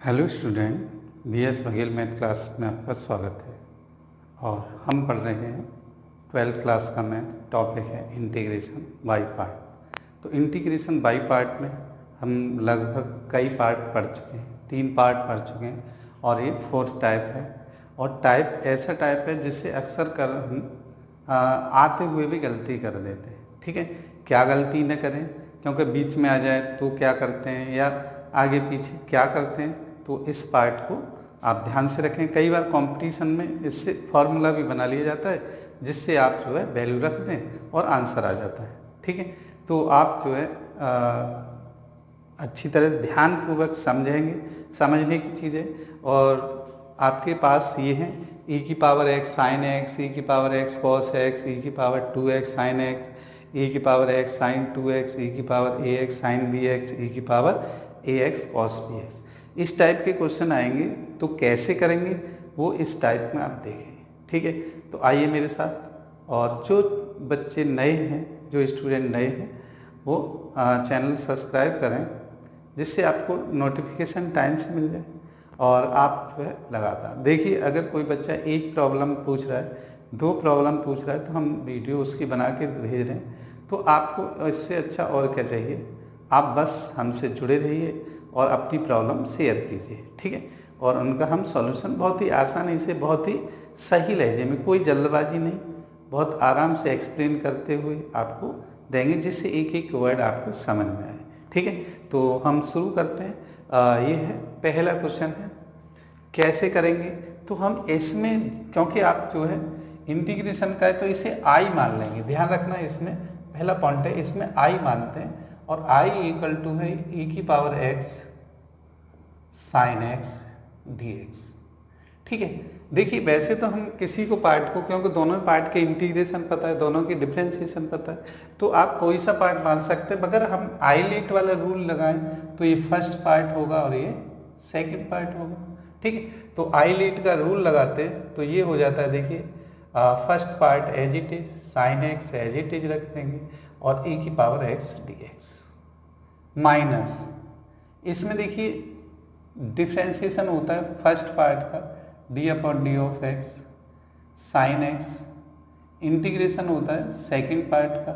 Hello student, BS Baghel math class में आपका स्वागत है। और हम पढ़ रहे हैं 12th क्लास का मैथ। टॉपिक है इंटीग्रेशन बाय पार्ट। तो इंटीग्रेशन बाय पार्ट में हम लगभग कई पार्ट पढ़ चुके हैं, 3 पार्ट पढ़ चुके हैं और ये 4th टाइप है। और टाइप ऐसा टाइप है जिससे अक्सर कर हम आते हुए भी गलती कर देते हैं। ठीक है, क्या गलती न करें, क्योंकि बीच में आ जाए तो क्या करते हैं या आगे पीछे क्या करते हैं, तो इस पार्ट को आप ध्यान से रखें। कई बार कंपटीशन में इससे फॉर्मूला भी बना लिया जाता है जिससे आप जो है वैल्यू रख दें और आंसर आ जाता है। ठीक है, तो आप जो है अच्छी तरह ध्यानपूर्वक समझेंगे, समझने की चीज़ है। और आपके पास ये हैं e की power x sine x, e की power x cos x, e की power 2x sine x, e की power x sine 2x, e की power ax sine bx, e की पावर ax कॉस bx। इस टाइप के question आएंगे तो कैसे करेंगे वो इस टाइप में आप देखें। ठीक है, तो आइए मेरे साथ। और जो बच्चे नए हैं, जो स्टूडेंट नए हैं, वो चैनल सब्सक्राइब करें जिससे आपको नोटिफिकेशन टाइम से मिल जाए और आप जो है लगातार देखिए। अगर कोई बच्चा एक प्रॉब्लम पूछ रहा है, 2 प्रॉब्लम पूछ रहा है, तो हम वीडियो उसकी बना के भेज रहे हैं। तो आपको इससे अच्छा और क्या चाहिए, आप बस हमसे जुड़े रहिए और अपनी प्रॉब्लम शेयर कीजिए। ठीक है, और उनका हम सॉल्यूशन बहुत ही आसानी से, बहुत ही सही लहजे में, कोई जल्दबाजी नहीं, बहुत आराम से एक्सप्लेन करते हुए आपको देंगे जिससे एक एक वर्ड आपको समझ में आए। ठीक है, तो हम शुरू करते हैं। ये है पहला क्वेश्चन है, कैसे करेंगे। तो हम इसमें, क्योंकि आप जो है इंटीग्रेशन का है तो इसे आई मान लेंगे। ध्यान रखना, इसमें पहला पॉइंट है, इसमें आई मानते हैं और आई इक्वल टू है e की power x sine x dx। ठीक है, देखिए वैसे तो हम किसी को पार्ट को, क्योंकि दोनों पार्ट के इंटीग्रेशन पता है, दोनों की डिफ्रेंसिएशन पता है, तो आप कोई सा पार्ट मान सकते हैं। मगर हम आईलेट वाला रूल लगाएं तो ये फर्स्ट पार्ट होगा और ये सेकंड पार्ट होगा। ठीक है, तो आईलेट का रूल लगाते तो ये हो जाता है। देखिए first part as it is, sine x as it is रख देंगे और e की पावर x dx माइनस, इसमें देखिए डिफ्रेंसिएशन होता है फर्स्ट पार्ट का D upon D of x sine x, integration होता है सेकंड पार्ट का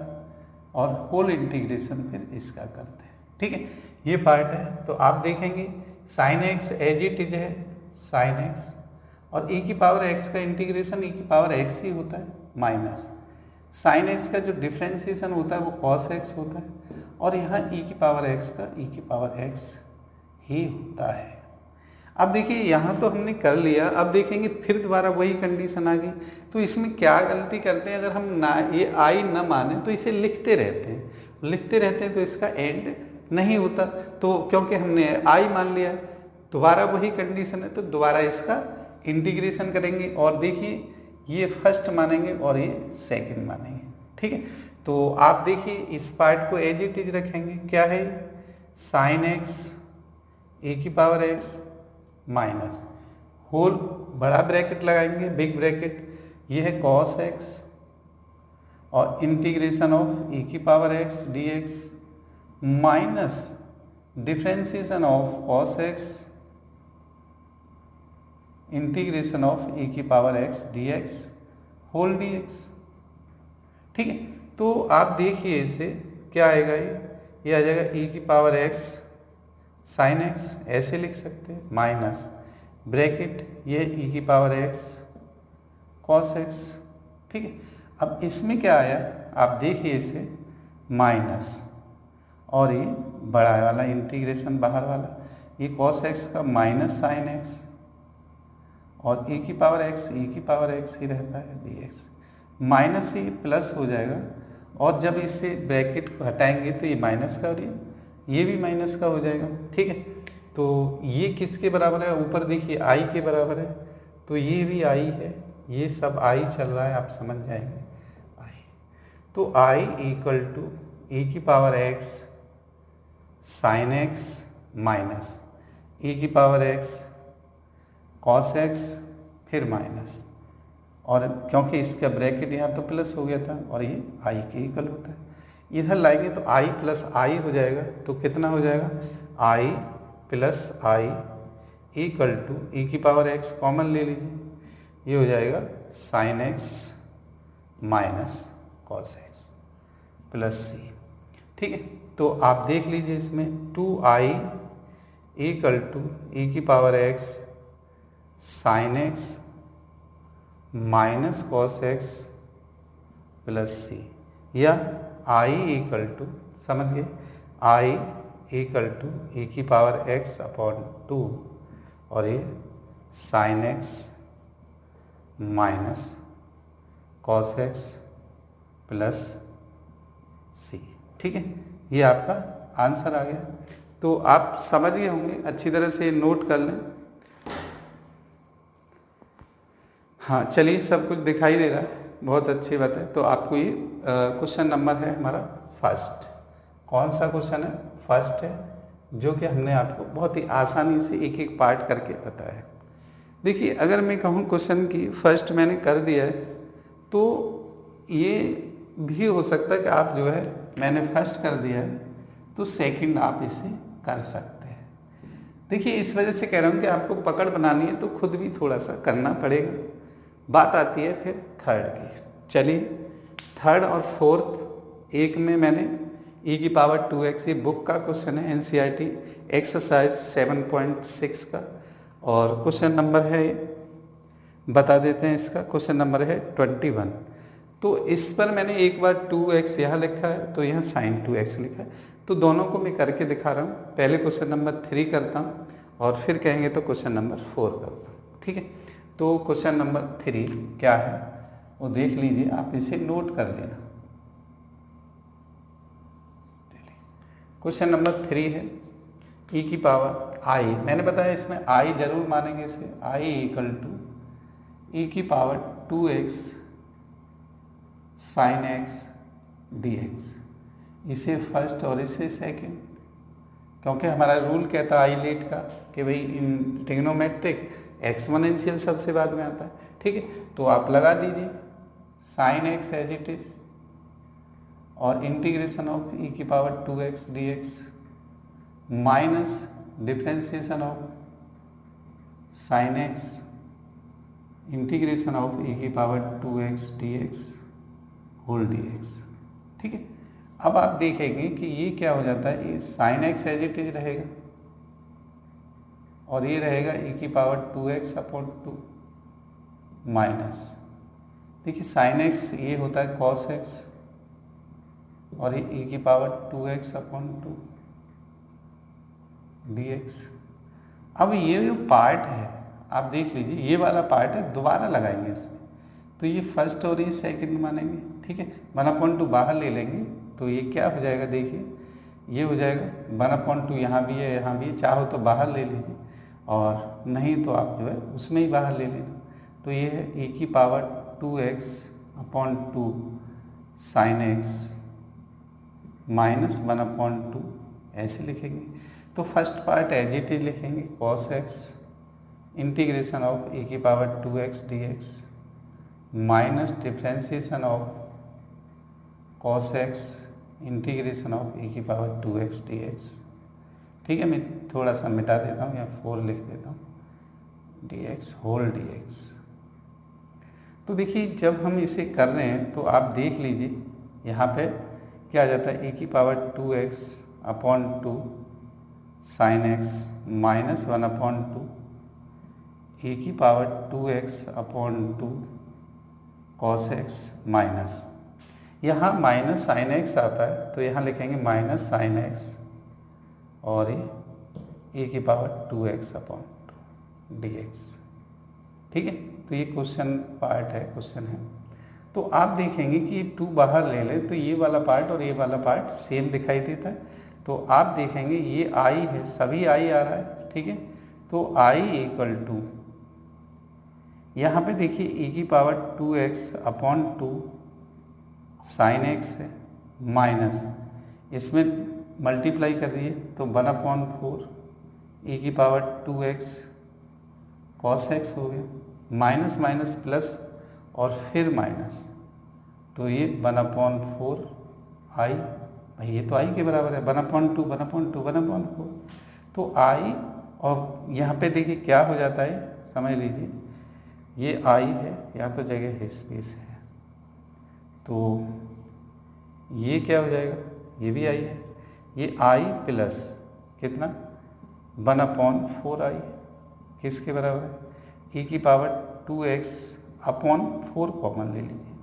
और होल इंटीग्रेशन फिर इसका करते हैं। ठीक है, ये पार्ट है। तो आप देखेंगे sine x as it is है साइन एक्स और e की पावर x का इंटीग्रेशन e की पावर x ही होता है माइनस साइन एक्स का जो डिफ्रेंसिएशन होता है वो कॉस एक्स होता है और यहाँ e की पावर x का e की पावर x ही होता है। अब देखिए यहाँ तो हमने कर लिया, अब देखेंगे फिर दोबारा वही कंडीशन आ गई। तो इसमें क्या गलती करते हैं, अगर हम ना ये आई न माने तो इसे लिखते रहते हैं तो इसका एंड नहीं होता। तो क्योंकि हमने आई मान लिया, दोबारा वही कंडीशन है तो दोबारा इसका इंटीग्रेशन करेंगे और देखिए ये फर्स्ट मानेंगे और ये सेकंड मानेंगे। ठीक है, तो आप देखिए इस पार्ट को एज इट इज रखेंगे, क्या है साइन एक्स ए की पावर एक्स माइनस होल बड़ा ब्रैकेट लगाएंगे, बिग ब्रैकेट, ये है कॉस एक्स और इंटीग्रेशन ऑफ e की power x dx minus differentiation of cos x integration of e की power x dx whole dx। ठीक है, तो आप देखिए इसे क्या आएगा, ये आ जाएगा e की पावर x साइन x, ऐसे लिख सकते हैं, माइनस ब्रैकेट ये e की पावर x कॉस x। ठीक है, अब इसमें क्या आया आप देखिए इसे माइनस और ये बड़ा वाला इंटीग्रेशन बाहर वाला, ये कॉस x का माइनस साइन x और e की पावर x ही रहता है dx, माइनस से प्लस हो जाएगा और जब इससे ब्रैकेट को हटाएंगे तो ये माइनस का और ये भी माइनस का हो जाएगा। ठीक है, तो ये किसके बराबर है, ऊपर देखिए आई के बराबर है, तो ये भी आई है, ये सब आई चल रहा है, आप समझ जाएंगे आई। तो आई इक्वल टू e की power x sine x minus e की पावर x कॉस x फिर माइनस, और क्योंकि इसका ब्रैकेट यहाँ तो प्लस हो गया था और ये आई के इक्वल होता है, इधर लाएंगे तो i प्लस आई हो जाएगा। तो कितना हो जाएगा, i plus i equal to e की पावर एक्स कॉमन ले लीजिए, ये हो जाएगा sine x minus cos x plus c. ठीक है, तो आप देख लीजिए इसमें 2i इक्वल टू ई की power x sine x minus cos x plus c, या i इक्वल टू, समझ गए, i इक्वल टू ई की पावर एक्स अपॉन 2 और ये sine x minus cos x plus c. ठीक है, ये आपका आंसर आ गया। तो आप समझ गए होंगे, अच्छी तरह से नोट कर लें। हाँ चलिए, सब कुछ दिखाई दे रहा है, बहुत अच्छी बात है। तो आपको ये क्वेश्चन नंबर है हमारा फर्स्ट। कौन सा क्वेश्चन है? फर्स्ट है, जो कि हमने आपको बहुत ही आसानी से एक एक पार्ट करके बताया है। देखिए, अगर मैं कहूँ क्वेश्चन की फर्स्ट मैंने कर दिया है, तो ये भी हो सकता है कि आप जो है, मैंने फर्स्ट कर दिया है तो सेकंड आप इसे कर सकते हैं। देखिए, इस वजह से कह रहा हूँ कि आपको पकड़ बनानी है तो खुद भी थोड़ा सा करना पड़ेगा। बात आती है फिर थर्ड की। चलिए, थर्ड और फोर्थ, एक में मैंने e की पावर 2x, ये बुक का क्वेश्चन है, NCERT एक्सरसाइज 7.6 का, और क्वेश्चन नंबर है, बता देते हैं इसका, क्वेश्चन नंबर है 21। तो इस पर मैंने एक बार 2x यहाँ लिखा है, तो यहाँ sin 2x लिखा है, तो दोनों को मैं करके दिखा रहा हूँ। पहले क्वेश्चन नंबर 3 करता हूँ और फिर कहेंगे तो क्वेश्चन नंबर 4 करता हूँ। ठीक है, तो क्वेश्चन नंबर 3 क्या है वो देख लीजिए, आप इसे नोट कर लेना। क्वेश्चन नंबर 3 है e की पावर i, मैंने बताया इसमें i जरूर मानेंगे इसे, i इक्वल टू e की power 2x sine x dx, इसे फर्स्ट और इसे सेकंड, क्योंकि हमारा रूल कहता है आईलेट का कि भाई इन ट्रिग्नोमेट्रिक एक्सपोनेंशियल सबसे बाद में आता है। ठीक है, तो आप लगा दीजिए sine x as it is और इंटीग्रेशन ऑफ ई की power 2x dx minus differentiation of sine x integration of e की power 2x dx whole dx। ठीक है, अब आप देखेंगे कि ये क्या हो जाता है, ये sine x as it is रहेगा और ये रहेगा e की पावर 2x अपॉन 2 माइनस, देखिए साइन एक्स ये होता है कॉस एक्स और ये e की पावर 2x अपॉन 2 dx। अब ये जो पार्ट है आप देख लीजिए, ये वाला पार्ट है, दोबारा लगाएंगे इसमें, तो ये फर्स्ट और ये सेकंड मानेंगे। ठीक है, 1/2 बाहर ले लेंगे तो ये क्या हो जाएगा, देखिए ये हो जाएगा 1/2, यहाँ भी है यहाँ भी, चाहो तो बाहर ले लीजिए और नहीं तो आप जो है उसमें ही बाहर ले लेना। तो ये है e की power 2x upon 2 sine x minus 1/2, ऐसे लिखेंगे। तो first part as it is लिखेंगे, cos x integration of e की power 2x dx minus differentiation of cos x integration of e की पावर 2x dx। ठीक है, मैं थोड़ा सा मिटा देता हूँ, या 4 लिख देता हूँ, dx होल dx। तो देखिए, जब हम इसे कर रहे हैं तो आप देख लीजिए यहाँ पे क्या आ जाता है, e की power 2x upon 2 sine x minus 1/2 e की power 2x upon 2 cos x minus, यहाँ माइनस साइन एक्स आता है तो यहाँ लिखेंगे माइनस साइन एक्स और ये e की पावर 2x अपॉन 2 dx। ठीक है, तो ये क्वेश्चन पार्ट है, क्वेश्चन है। तो आप देखेंगे कि ये 2 बाहर ले लें तो ये वाला पार्ट और ये वाला पार्ट सेम दिखाई देता है। तो आप देखेंगे ये i है, सभी i आ रहा है। ठीक है, तो i इक्वल टू, यहाँ पे देखिए e की power 2x upon 2 sine x है माइनस, इसमें मल्टीप्लाई कर दिए तो 1/4 e की पावर 2x कॉस एक्स हो गया, माइनस माइनस प्लस और फिर माइनस, तो ये 1/4 i, भाई ये तो i के बराबर है, 1/2 1/4, तो i और यहाँ पे देखिए क्या हो जाता है, समझ लीजिए, ये आई है, या तो जगह है स्पेस है, तो ये क्या हो जाएगा, ये भी आई है, ये आई प्लस कितना 1/4 आई किसके बराबर है, e की पावर 2x/4 कॉमन ले लीजिए,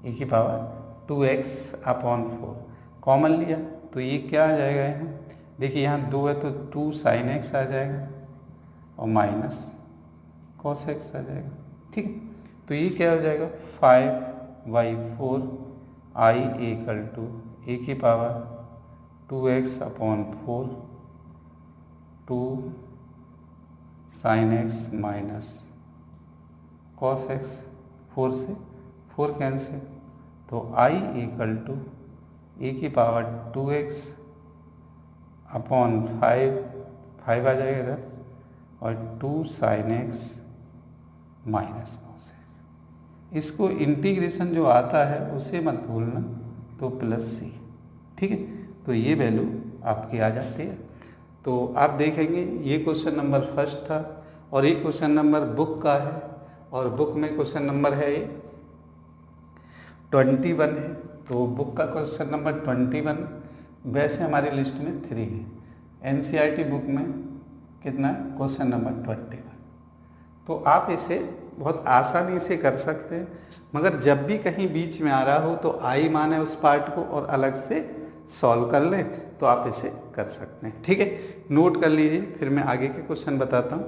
e की पावर 2x/4 कॉमन लिया तो ये क्या आ जाएगा, यहाँ देखिए यहाँ 2 है तो 2 sin x आ जाएगा और माइनस cos x आ जाएगा। ठीक है, तो ये क्या हो जाएगा 5/4 i इक्वल टू ए की power 2x/4 2 sin x minus cos x, 4 से 4 कैंसिल, तो i इक्वल टू ए की पावर 2x/5 5 आ जाएगा इधर और 2 sin x minus cos x। इसको इंटीग्रेशन जो आता है उसे मत भूलना, तो प्लस सी। ठीक है, तो ये वैल्यू आपकी आ जाती है। तो आप देखेंगे ये क्वेश्चन नंबर फर्स्ट था और ये क्वेश्चन नंबर बुक का है, और बुक में क्वेश्चन नंबर है 21 है, तो बुक का क्वेश्चन नंबर 21 वैसे हमारी लिस्ट में 3 है, एनसीईआरटी बुक में कितना है क्वेश्चन नंबर 21। तो आप इसे बहुत आसानी से कर सकते हैं, मगर जब भी कहीं बीच में आ रहा हो तो आई माने उस पार्ट को और अलग से सॉल्व कर लें तो आप इसे कर सकते हैं। ठीक है, नोट कर लीजिए, फिर मैं आगे के क्वेश्चन बताता हूँ,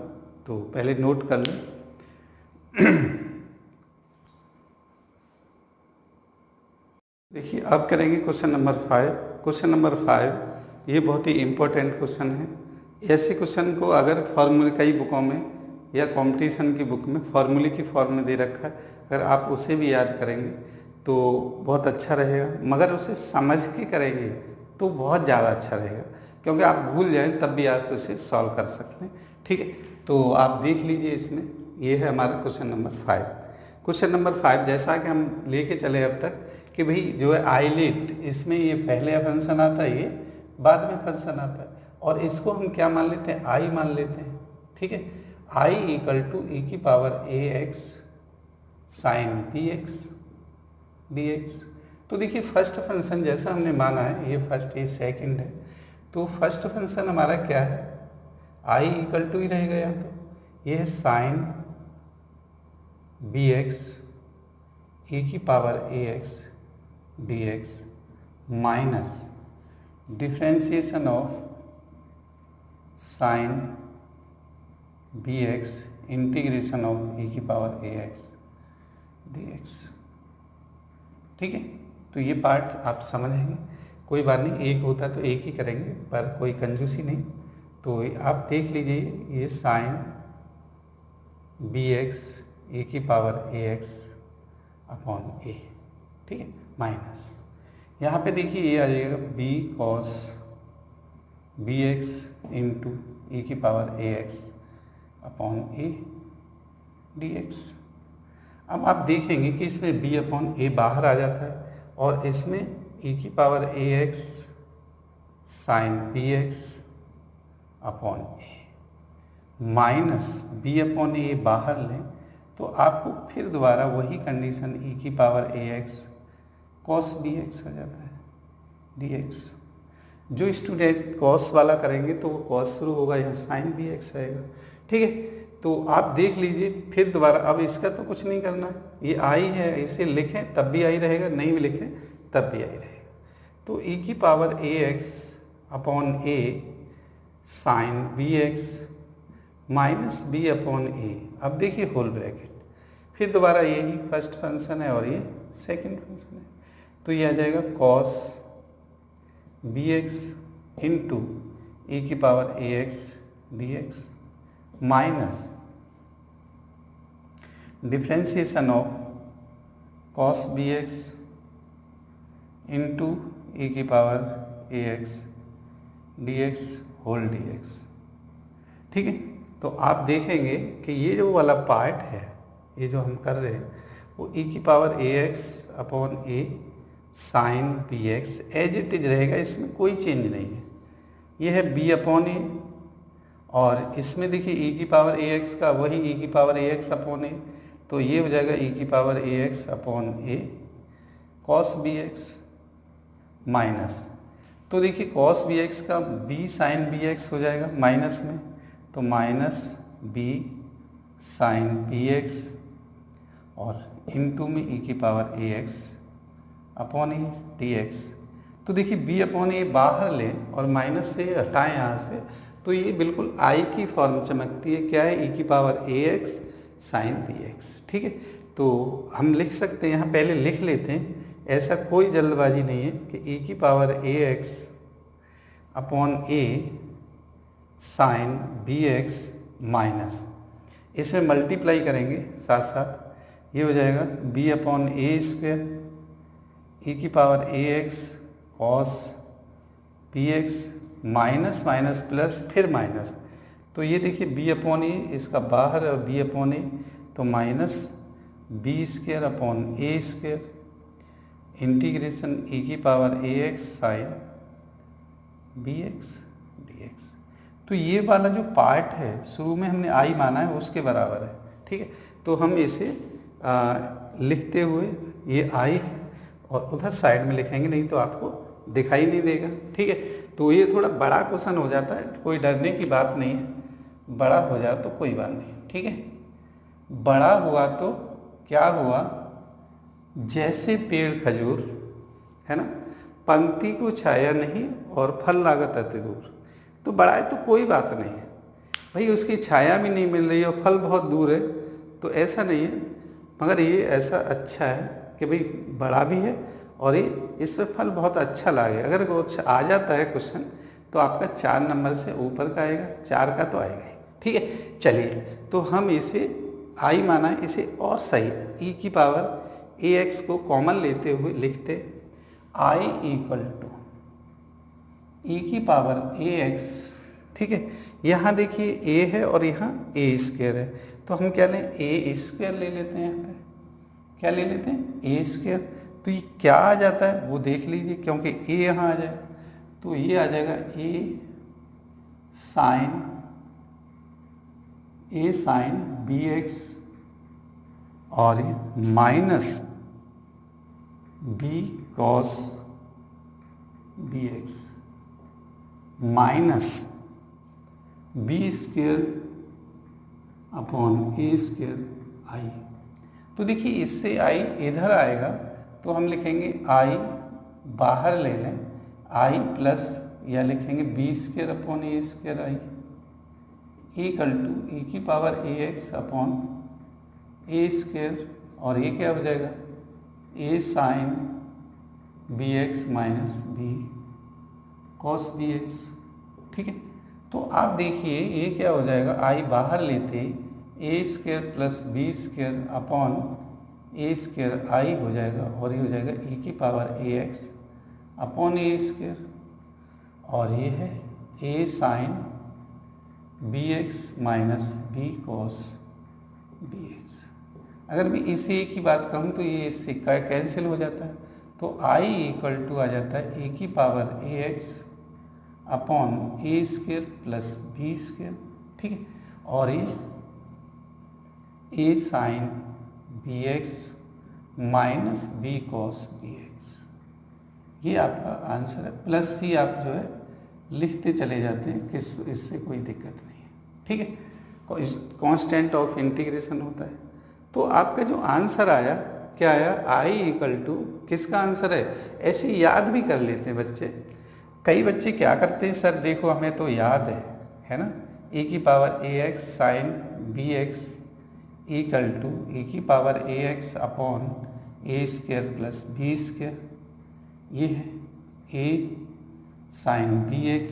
तो पहले नोट कर लें। देखिए अब करेंगे क्वेश्चन नंबर 5। क्वेश्चन नंबर 5 ये बहुत ही इम्पोर्टेंट क्वेश्चन है। ऐसे क्वेश्चन को अगर फॉर्मूले कई बुकों में या कंपटीशन की बुक में फॉर्मूले की फॉर्म में दे रखा है, अगर आप उसे भी याद करेंगे तो बहुत अच्छा रहेगा, मगर उसे समझ के करेंगे तो बहुत ज़्यादा अच्छा रहेगा, क्योंकि आप भूल जाएं तब भी आप उसे सॉल्व कर सकते हैं। ठीक है, तो आप देख लीजिए, इसमें ये है हमारा क्वेश्चन नंबर 5। क्वेश्चन नंबर 5 जैसा कि हम लेके चले अब तक कि भाई जो है आईलेट, इसमें ये पहले फंक्शन आता है, ये बाद में फंक्शन आता है, और इसको हम क्या मान लेते हैं, आई मान लेते हैं। ठीक है, आई इक्वल टू e की power ax sine bx dx। तो देखिए फर्स्ट फंक्शन जैसा हमने माना है, ये फर्स्ट ये सेकंड है, तो फर्स्ट फंक्शन हमारा क्या है, आई इक्वल टू ही रहेगा यहाँ, तो ये है साइन bx e की power ax dx minus differentiation of sign bx integration of e की पावर ax dx। ठीक है, तो ये पार्ट आप समझेंगे, कोई बात नहीं, एक होता तो एक ही करेंगे, पर कोई कंजूसी नहीं। तो आप देख लीजिए, ये साइन bx e की पावर ax अपॉन a, ठीक है, माइनस यहाँ पे देखिए ये आ जाएगा b cos bx into e की power ax upon a dx। अब आप देखेंगे कि इसमें b अपॉन a बाहर आ जाता है और इसमें e की power ax sine bx upon a minus b upon a बाहर लें तो आपको फिर दोबारा वही कंडीशन e की पावर ax cos bx हो जाता है dx। जो स्टूडेंट cos वाला करेंगे तो वो cos शुरू होगा, यहाँ sin bx आएगा। ठीक है, तो आप देख लीजिए फिर दोबारा, अब इसका तो कुछ नहीं करना है, ये आई है, इसे लिखें तब भी आई रहेगा, नहीं भी लिखें तब भी आई रहेगा। तो e की power ax upon a sine bx minus b upon a। अब देखिए होल ब्रैकेट, फिर दोबारा यही फर्स्ट फंक्शन है और ये सेकंड फंक्शन है, तो ये आ जाएगा cos bx इंटू e की power ax dx minus differentiation of cos bx into e की power ax dx whole dx। ठीक है, तो आप देखेंगे कि ये जो वाला पार्ट है, ये जो हम कर रहे हैं, वो e की power ax upon a sine bx as it is रहेगा, इसमें कोई चेंज नहीं है। ये है b अपॉन a और इसमें देखिए e की पावर ax का वही e की पावर ax अपॉन a, तो ये हो जाएगा e की power ax upon a cos bx minus, तो देखिए cos bx का b साइन bx हो जाएगा माइनस में, तो माइनस b साइन bx और इनटू में e की पावर ax अपॉन ए dx। तो देखिए b अपॉन ए बाहर लें और माइनस से हटाएं यहाँ से, तो ये बिल्कुल i की फॉर्म चमकती है, क्या है e की पावर ax साइन bx। ठीक है, तो हम लिख सकते हैं, यहाँ पहले लिख लेते हैं, ऐसा कोई जल्दबाजी नहीं है कि e की power ax upon a sine bx minus, इसमें मल्टीप्लाई करेंगे साथ साथ, ये हो जाएगा b upon a square e की power ax cos bx minus minus plus फिर माइनस, तो ये देखिए b अपॉन ए, इसका बाहर और b अपॉन ए, तो minus b square upon a square integration e की power ax sine bx dx। तो ये वाला जो पार्ट है शुरू में हमने i माना है उसके बराबर है। ठीक है, तो हम इसे लिखते हुए ये i है और उधर साइड में लिखेंगे, नहीं तो आपको दिखाई नहीं देगा। ठीक है, तो ये थोड़ा बड़ा क्वेश्चन हो जाता है, कोई डरने की बात नहीं है, बड़ा हो जाए तो कोई बात नहीं। ठीक है, बड़ा हुआ तो क्या हुआ, जैसे पेड़ खजूर है ना, पंक्ति को छाया नहीं और फल लागत अति दूर, तो बड़ा है तो कोई बात नहीं है भाई, उसकी छाया भी नहीं मिल रही और फल बहुत दूर है, तो ऐसा नहीं है, मगर ये ऐसा अच्छा है कि भाई बड़ा भी है और ये इस पर फल बहुत अच्छा लागे। अगर वो आ जाता है क्वेश्चन तो आपका 4 नंबर से ऊपर का आएगा, 4 का तो आएगा ही। ठीक है, चलिए तो हम इसे i माना है, इसे और सही e की पावर ax को कॉमन लेते हुए लिखते i इक्वल टू e की पावर ax। ठीक है, यहाँ देखिए a है और यहाँ a स्क्वायर है, तो हम क्या लें, a स्क्वायर ले लेते हैं, यहाँ पे क्या ले लेते हैं, a स्क्वायर। तो ये क्या आ जाता है वो देख लीजिए, क्योंकि a यहाँ आ जाएगा तो ये आ जाएगा a साइन bx और ये minus b cos bx minus b square upon a square i। तो देखिए इससे i इधर आएगा तो हम लिखेंगे i बाहर ले लें, i प्लस या लिखेंगे b square upon a square i equal to e की power ax upon a square, और ये क्या हो जाएगा a sine bx minus b cos bx। ठीक है, तो आप देखिए ये क्या हो जाएगा, i बाहर लेते a square plus b square upon a square i हो जाएगा, और ये हो जाएगा e की power ax upon a square, और ये है a sine bx minus b cos bx। अगर मैं इसी a की बात कहूँ तो ये इससे कैंसिल हो जाता है, तो i इक्वल टू आ जाता है a की power ax upon a square plus b square. ठीक है, और ये a sine bx minus b cos bx, ये आपका आंसर है। प्लस c आप जो है लिखते चले जाते हैं कि इससे कोई दिक्कत नहीं है। ठीक है, कांस्टेंट ऑफ इंटीग्रेशन होता है। तो आपका जो आंसर आया क्या आया, i इक्वल टू किसका आंसर है, ऐसे याद भी कर लेते हैं बच्चे। कई बच्चे क्या करते हैं, सर देखो हमें तो याद है ना, e की power ax sine bx equal to e की power ax upon a square plus b square, ये है a sine bx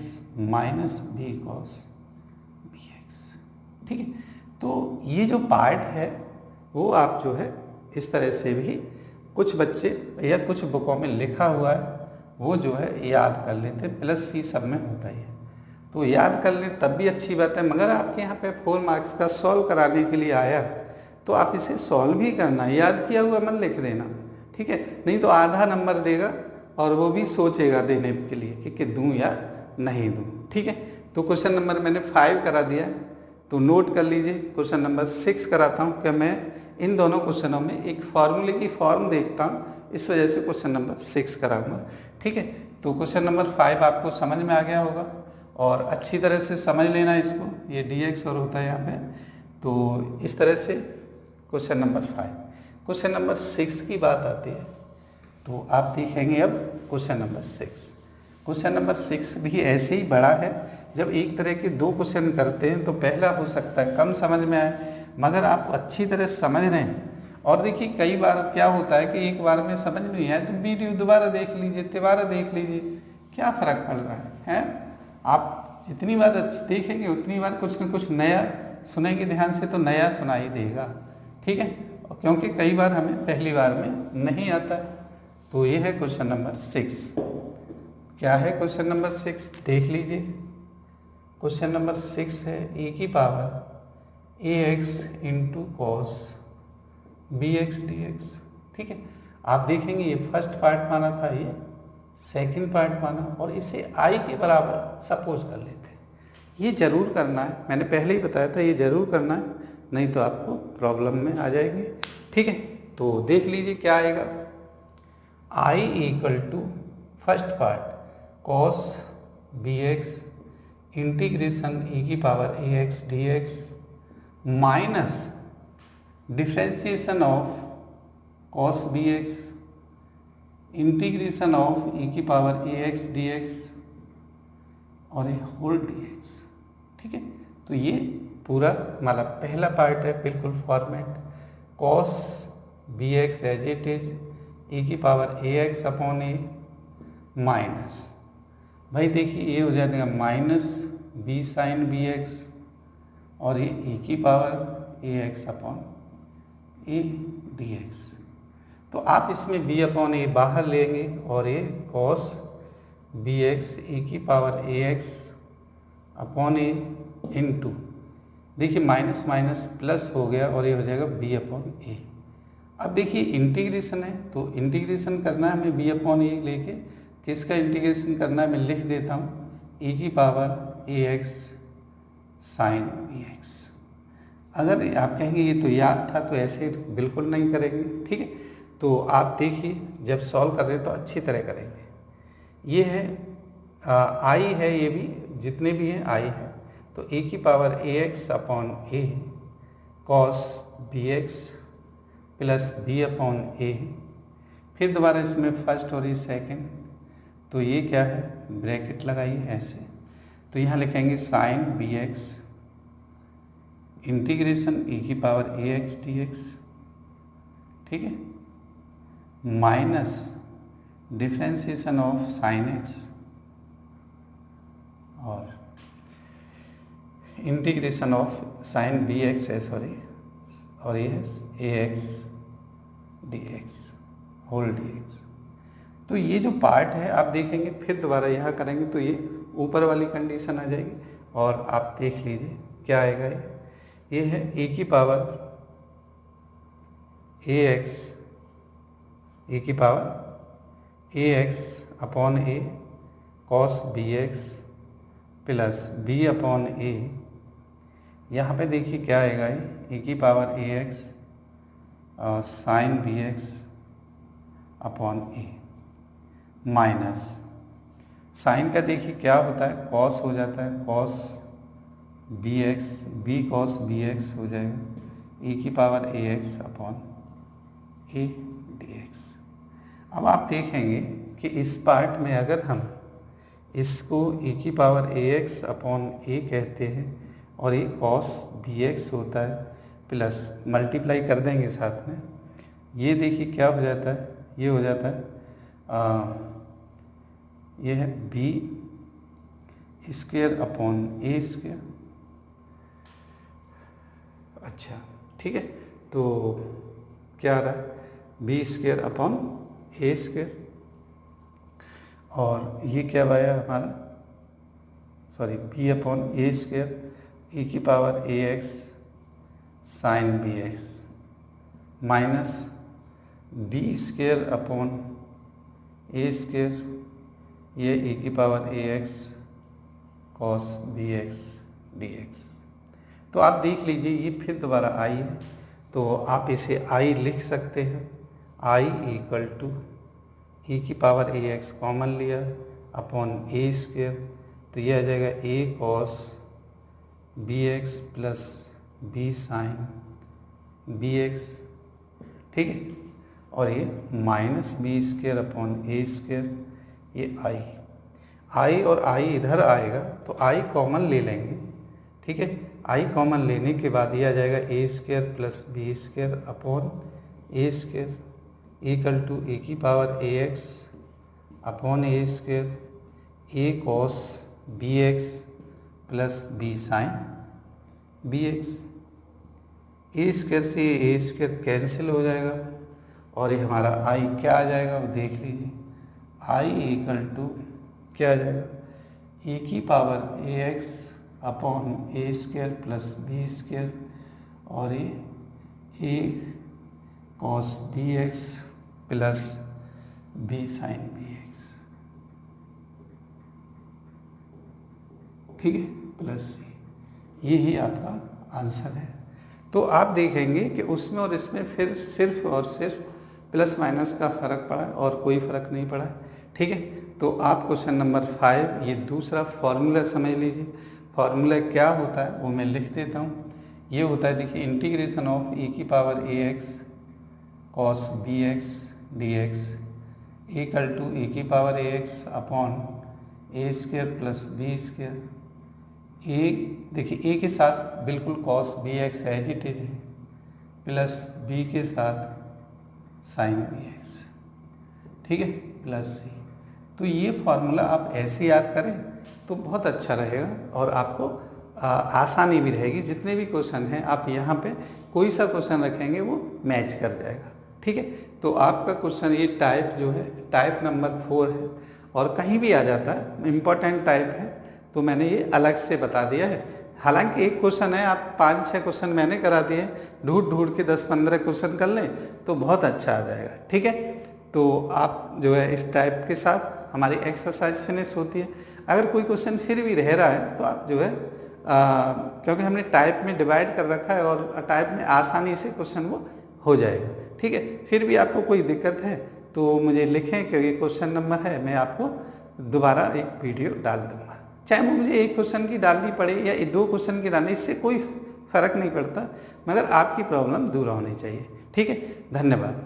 minus b cos bx। ठीक है, तो ये जो पार्ट है वो आप जो है इस तरह से भी, कुछ बच्चे या कुछ बुकों में लिखा हुआ है वो जो है याद कर लेते, प्लस सी सब में होता ही है, तो याद कर लें तब भी अच्छी बात है। मगर आपके यहाँ पे 4 मार्क्स का सॉल्व कराने के लिए आया तो आप इसे सॉल्व भी करना, याद किया हुआ मत लिख देना। ठीक है, नहीं तो आधा नंबर देगा और वो भी सोचेगा देने के लिए कि दूं या नहीं दूं। ठीक है, तो क्वेश्चन नंबर मैंने 5 करा दिया, तो नोट कर लीजिए। क्वेश्चन नंबर 6 कराता हूँ कि मैं इन दोनों क्वेश्चनों में एक फार्मूले की फॉर्म देखता हूँ, इस वजह से क्वेश्चन नंबर 6 कराऊंगा। ठीक है, तो क्वेश्चन नंबर 5 आपको समझ में आ गया होगा और अच्छी तरह से समझ लेना इसको। ये dx और होता है यहाँ पे, तो इस तरह से क्वेश्चन नंबर 5। क्वेश्चन नंबर 6 की बात आती है, तो आप देखेंगे अब क्वेश्चन नंबर 6। क्वेश्चन नंबर 6 भी ऐसे ही बड़ा है। जब एक तरह के दो क्वेश्चन करते हैं तो पहला हो सकता है कम समझ में आए, मगर आप अच्छी तरह समझ रहे हैं। और देखिए कई बार क्या होता है कि एक बार में समझ में नहीं आए तो वीडियो दोबारा देख लीजिए, तिबारा देख लीजिए, क्या फ़र्क पड़ रहा है? आप जितनी बार देखेंगे उतनी बार कुछ न कुछ नया सुनेंगे ध्यान से, तो नया सुनाई देगा। ठीक है, क्योंकि कई बार हमें पहली बार में नहीं आता है। तो ये है क्वेश्चन नंबर 6। क्या है क्वेश्चन नंबर 6? देख लीजिए। क्वेश्चन नंबर 6 है e की power ax into cos bx dx। ठीक है, आप देखेंगे ये फर्स्ट पार्ट माना था, ये सेकंड पार्ट माना, और इसे i के बराबर सपोज कर लेते हैं। ये जरूर करना है, मैंने पहले ही बताया था ये जरूर करना है, नहीं तो आपको प्रॉब्लम में आ जाएगी। ठीक है, तो देख लीजिए क्या आएगा। i equal to first part cos bx integration e की power ax dx minus differentiation of cos bx integration of e की पावर ax dx और ये होल dx। ठीक है, तो ये पूरा मतलब पहला पार्ट है बिल्कुल format, cos bx as it is e की power ax upon a minus, भाई देखिए ये हो जाएगा माइनस b साइन bx और ये e की power ax upon a dx। तो आप इसमें b अपॉन a बाहर लेंगे और ये cos bx e की power ax upon a into, देखिए माइनस माइनस प्लस हो गया और ये हो जाएगा b अपॉन a। अब देखिए इंटीग्रेशन है, तो इंटीग्रेशन करना है हमें b अपॉन a लेके, किसका इंटीग्रेशन करना है मैं लिख देता हूँ e की पावर ax साइन bx। अगर आप कहेंगे ये तो याद था, तो ऐसे तो बिल्कुल नहीं करेंगे। ठीक है, तो आप देखिए जब सॉल्व कर रहे हैं तो अच्छी तरह करेंगे। ये है आई है, ये भी जितने भी हैं आई है, तो e की power ax upon a cos bx plus b upon a, फिर दोबारा इसमें फर्स्ट और ये सेकेंड, तो ये क्या है ब्रैकेट लगाइए ऐसे, तो यहाँ लिखेंगे साइन bx इंटीग्रेशन e की पावर ax dx। ठीक है, minus differentiation of sign x और इंटीग्रेशन ऑफ साइन bx है सॉरी, और ये है ax dx होल dx। तो ये जो पार्ट है आप देखेंगे, फिर दोबारा यहाँ करेंगे तो ये ऊपर वाली कंडीशन आ जाएगी और आप देख लीजिए क्या आएगा। ये है e की पावर ax e की power ax upon a cos bx plus b upon a, यहाँ पे देखिए क्या आएगा e की power ax sine bx upon a minus sine का देखिए क्या होता है कॉस हो जाता है, cos bx b cos bx हो जाएगा e की power ax upon a dx। अब आप देखेंगे कि इस पार्ट में अगर हम इसको e की पावर ax अपॉन a कहते हैं और ये cos bx होता है, प्लस मल्टीप्लाई कर देंगे साथ में, ये देखिए क्या हो जाता है, ये हो जाता है ये है b square upon a square. अच्छा ठीक है, तो क्या आ रहा है b square upon a square, और ये क्या आया हमारा sorry b upon a square e की power ax sine bx minus b square upon a square, ये e की power ax cos b x d x. तो आप देख लीजिए ये फिर दोबारा आई है, तो आप इसे आई लिख सकते हैं, आई इक्वल टू ई की पावर ए एक्स कॉमन लिया अपॉन ए स्क्वेयर, तो ये आ जाएगा a cos b x plus b sine b x, ठीक है, और ये minus b square upon a square, ये आई और आई इधर आएगा तो आई कॉमन ले लेंगे, ठीक है। आई कॉमन लेने के बाद ये आ जाएगा a square plus b square upon a square equal to a की power a x upon a square a cos b x plus b sine b x. A square से ए स्क्वेयर कैंसिल हो जाएगा और ये हमारा आई क्या आ जाएगा वो देख लीजिए, आई इक्वल टू क्या आ जाएगा, ए की power a x upon a square plus b square और ये a cos b x plus b sine b x, ठीक है, प्लस सी। ये ही आपका आंसर है। तो आप देखेंगे कि उसमें और इसमें फिर सिर्फ और सिर्फ प्लस माइनस का फ़र्क पड़ा और कोई फ़र्क नहीं पड़ा, ठीक है। तो आप क्वेश्चन नंबर 5 ये दूसरा फॉर्मूला समझ लीजिए। फॉर्मूला क्या होता है वो मैं लिख देता हूँ। ये होता है, देखिए, इंटीग्रेशन ऑफ ई की power a x cos b x d x equal to e की power a x upon a square plus b square. ए देखिए, ए के साथ बिल्कुल cos b x as it is है प्लस बी के साथ साइन बी एक्स, ठीक है, प्लस सी। तो ये फॉर्मूला आप ऐसे याद करें तो बहुत अच्छा रहेगा और आपको आसानी भी रहेगी। जितने भी क्वेश्चन हैं आप यहाँ पे कोई सा क्वेश्चन रखेंगे वो मैच कर जाएगा, ठीक है। तो आपका क्वेश्चन ये टाइप जो है टाइप नंबर 4 है और कहीं भी आ जाता है, इम्पोर्टेंट टाइप है, तो मैंने ये अलग से बता दिया है। हालांकि एक क्वेश्चन है, आप 5-6 क्वेश्चन मैंने करा दिए, ढूंढ के 10-15 क्वेश्चन कर लें तो बहुत अच्छा आ जाएगा, ठीक है। तो आप जो है इस टाइप के साथ हमारी एक्सरसाइज फिनिश होती है। अगर कोई क्वेश्चन फिर भी रह रहा है तो आप जो है क्योंकि हमने टाइप में डिवाइड कर रखा है और टाइप में आसानी से क्वेश्चन वो हो जाएगा, ठीक है। फिर भी आपको कोई दिक्कत है तो मुझे लिखें, क्योंकि क्वेश्चन नंबर है, मैं आपको दोबारा एक वीडियो डाल दूँगा। चाहे वो मुझे एक क्वेश्चन की डालनी पड़े या 2 क्वेश्चन की डालनी, इससे कोई फ़र्क नहीं पड़ता, मगर आपकी प्रॉब्लम दूर होनी चाहिए, ठीक है। धन्यवाद।